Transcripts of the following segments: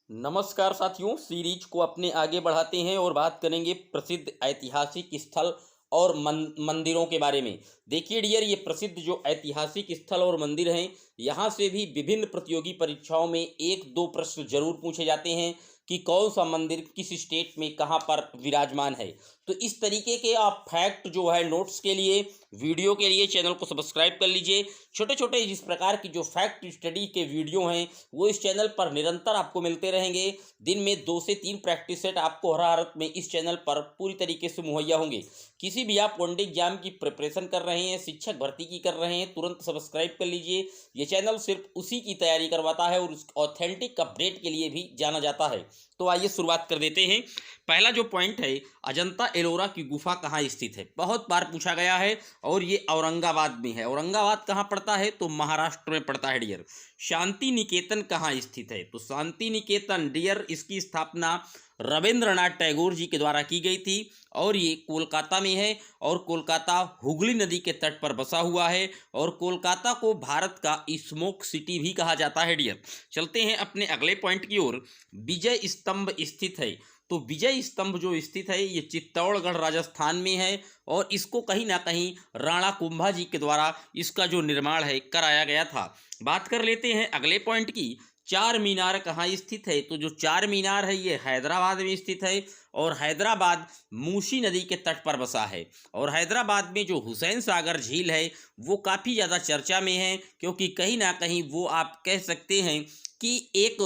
नमस्कार साथियों, सीरीज को अपने आगे बढ़ाते हैं और बात करेंगे प्रसिद्ध ऐतिहासिक स्थल और मंदिरों के बारे में। देखिए डियर, ये प्रसिद्ध जो ऐतिहासिक स्थल और मंदिर हैं, यहाँ से भी विभिन्न प्रतियोगी परीक्षाओं में एक दो प्रश्न जरूर पूछे जाते हैं कि कौन सा मंदिर किस स्टेट में कहाँ पर विराजमान है। तो इस तरीके के आप फैक्ट जो है नोट्स के लिए, वीडियो के लिए चैनल को सब्सक्राइब कर लीजिए। छोटे छोटे जिस प्रकार की जो फैक्ट स्टडी के वीडियो हैं वो इस चैनल पर निरंतर आपको मिलते रहेंगे। दिन में 2 से 3 प्रैक्टिस सेट आपको हर हालत में इस चैनल पर पूरी तरीके से मुहैया होंगे। किसी भी आप वन डे एग्जाम की प्रिपरेशन कर रहे हैं, शिक्षक भर्ती की कर रहे हैं, तुरंत सब्सक्राइब कर लीजिए। ये चैनल सिर्फ उसी की तैयारी करवाता है और उस ऑथेंटिक अपडेट के लिए भी जाना जाता है। तो आइए शुरुआत कर देते हैं। पहला जो पॉइंट है, अजंता एलोरा की गुफा कहाँ स्थित है। बहुत बार पूछा गया है और ये औरंगाबाद में है। औरंगाबाद कहाँ पड़ता है तो महाराष्ट्र में पड़ता है डियर। शांति निकेतन कहाँ स्थित है तो शांति निकेतन डियर, इसकी स्थापना रविंद्रनाथ टैगोर जी के द्वारा की गई थी और ये कोलकाता में है। और कोलकाता हुगली नदी के तट पर बसा हुआ है और कोलकाता को भारत का स्मोक सिटी भी कहा जाता है डियर। चलते हैं अपने अगले पॉइंट की ओर। विजय स्तंभ स्थित है तो विजय स्तंभ जो स्थित है ये चित्तौड़गढ़ राजस्थान में है और इसको कहीं ना कहीं राणा कुंभा जी के द्वारा इसका जो निर्माण है कराया गया था। बात कर लेते हैं अगले पॉइंट की। चार मीनार कहाँ स्थित है तो जो चार मीनार है ये हैदराबाद में स्थित है और हैदराबाद मूसी नदी के तट पर बसा है। और हैदराबाद में जो हुसैन सागर झील है वो काफ़ी ज़्यादा चर्चा में है, क्योंकि कहीं ना कहीं वो आप कह सकते हैं कि एक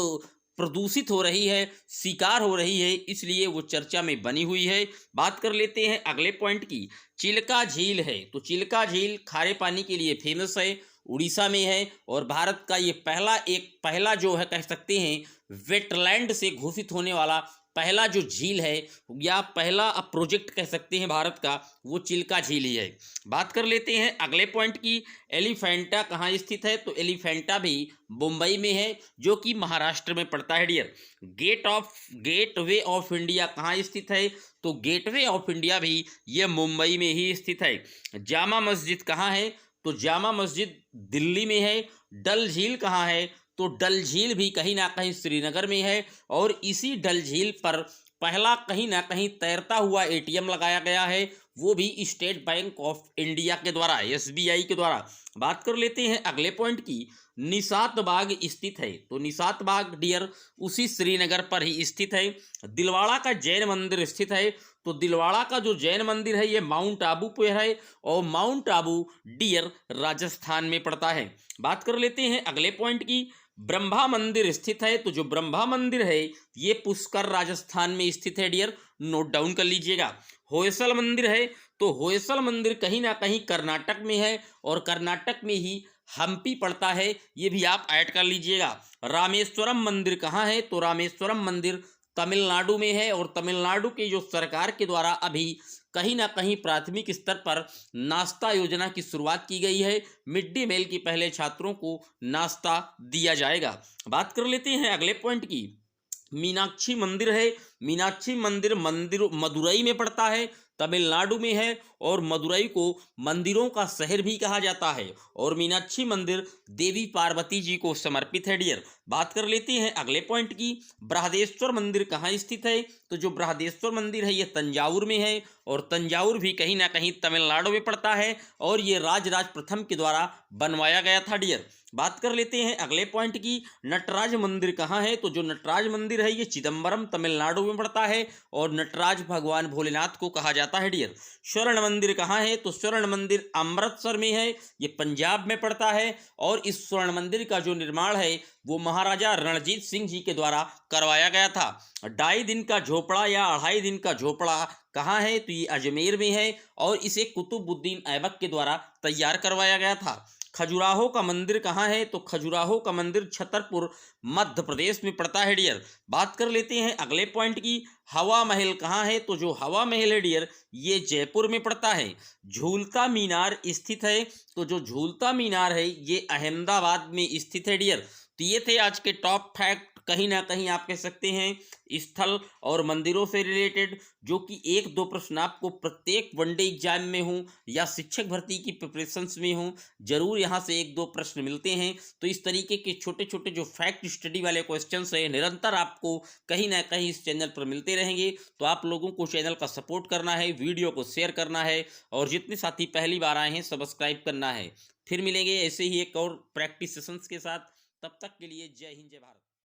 प्रदूषित हो रही है, शिकार हो रही है, इसलिए वो चर्चा में बनी हुई है। बात कर लेते हैं अगले पॉइंट की। चिल्का झील है तो चिल्का झील खारे पानी के लिए फेमस है, उड़ीसा में है और भारत का ये पहला जो है कह सकते हैं वेटलैंड से घोषित होने वाला पहला जो झील है या पहला प्रोजेक्ट कह सकते हैं भारत का, वो चिल्का झील ही है। बात कर लेते हैं अगले पॉइंट की। एलिफेंटा कहाँ स्थित है तो एलिफेंटा भी मुंबई में है, जो कि महाराष्ट्र में पड़ता है डियर। गेटवे ऑफ इंडिया कहाँ स्थित है तो गेटवे ऑफ इंडिया भी ये मुंबई में ही स्थित है। जामा मस्जिद कहाँ है तो जामा मस्जिद दिल्ली में है। डल झील कहाँ है तो डल झील भी कहीं ना कहीं श्रीनगर में है और इसी डल झील पर पहला कहीं ना कहीं तैरता हुआ एटीएम लगाया गया है, वो भी स्टेट बैंक ऑफ इंडिया के द्वारा, एसबीआई के द्वारा। बात कर लेते हैं अगले पॉइंट की। निशात बाग स्थित है तो निशात बाग डियर उसी श्रीनगर पर ही स्थित है। दिलवाड़ा का जैन मंदिर स्थित है तो दिलवाड़ा का जो जैन मंदिर है ये माउंट आबू पे है और माउंट आबू डियर राजस्थान में पड़ता है। बात कर लेते हैं अगले पॉइंट की। ब्रह्मा मंदिर स्थित है तो जो ब्रह्मा मंदिर है ये पुष्कर राजस्थान में स्थित है डियर, नोट डाउन कर लीजिएगा। होयसल मंदिर है तो होयसल मंदिर कहीं ना कहीं कर्नाटक में है और कर्नाटक में ही हम्पी पड़ता है, ये भी आप ऐड कर लीजिएगा। रामेश्वरम मंदिर कहाँ है तो रामेश्वरम मंदिर तमिलनाडु में है और तमिलनाडु की जो सरकार के द्वारा अभी कहीं ना कहीं प्राथमिक स्तर पर नाश्ता योजना की शुरुआत की गई है। मिड डे मील की पहले छात्रों को नाश्ता दिया जाएगा। बात कर लेते हैं अगले पॉइंट की। मीनाक्षी मंदिर है, मीनाक्षी मंदिर मदुरई में पड़ता है, तमिलनाडु में है और मदुरई को मंदिरों का शहर भी कहा जाता है और मीनाक्षी मंदिर देवी पार्वती जी को समर्पित है डियर। बात कर लेते हैं अगले पॉइंट की। बृहदेश्वर मंदिर कहाँ स्थित है तो जो बृहदेश्वर मंदिर है ये तंजावुर में है और तंजावुर भी कहीं ना कहीं तमिलनाडु में पड़ता है और ये राजराज प्रथम के द्वारा बनवाया गया था डियर। बात कर लेते हैं अगले पॉइंट की। नटराज मंदिर कहाँ है तो जो नटराज मंदिर है ये चिदम्बरम तमिलनाडु में पड़ता है और नटराज भगवान भोलेनाथ को कहा जाता है डियर। स्वर्ण मंदिर कहाँ है तो स्वर्ण मंदिर अमृतसर में है, ये पंजाब में पड़ता है और इस स्वर्ण मंदिर का जो निर्माण है वो महाराजा रणजीत सिंह जी के द्वारा करवाया गया था। 2.5 दिन का झोपड़ा या 2.5 दिन का झोपड़ा कहाँ है तो ये अजमेर में है और इसे कुतुबुद्दीन ऐबक के द्वारा तैयार करवाया गया था। खजुराहो का मंदिर कहाँ है तो खजुराहो का मंदिर छतरपुर मध्य प्रदेश में पड़ता है डियर। बात कर लेते हैं अगले पॉइंट की। हवा महल कहाँ है तो जो हवा महल है डियर ये जयपुर में पड़ता है। झूलता मीनार स्थित है तो जो झूलता मीनार है ये अहमदाबाद में स्थित है डियर। तो ये थे आज के टॉप फैक्ट कहीं ना कहीं आप कह सकते हैं स्थल और मंदिरों से रिलेटेड, जो कि 1-2 प्रश्न आपको प्रत्येक वनडे एग्जाम में हो या शिक्षक भर्ती की प्रिपरेशंस में हो, जरूर यहाँ से 1-2 प्रश्न मिलते हैं। तो इस तरीके के छोटे छोटे जो फैक्ट स्टडी वाले क्वेश्चंस हैं निरंतर आपको कहीं ना कहीं इस चैनल पर मिलते रहेंगे। तो आप लोगों को चैनल का सपोर्ट करना है, वीडियो को शेयर करना है, और जितने साथी पहली बार आए हैं सब्सक्राइब करना है। फिर मिलेंगे ऐसे ही एक और प्रैक्टिस सेशंस के साथ। तब तक के लिए जय हिंद, जय भारत।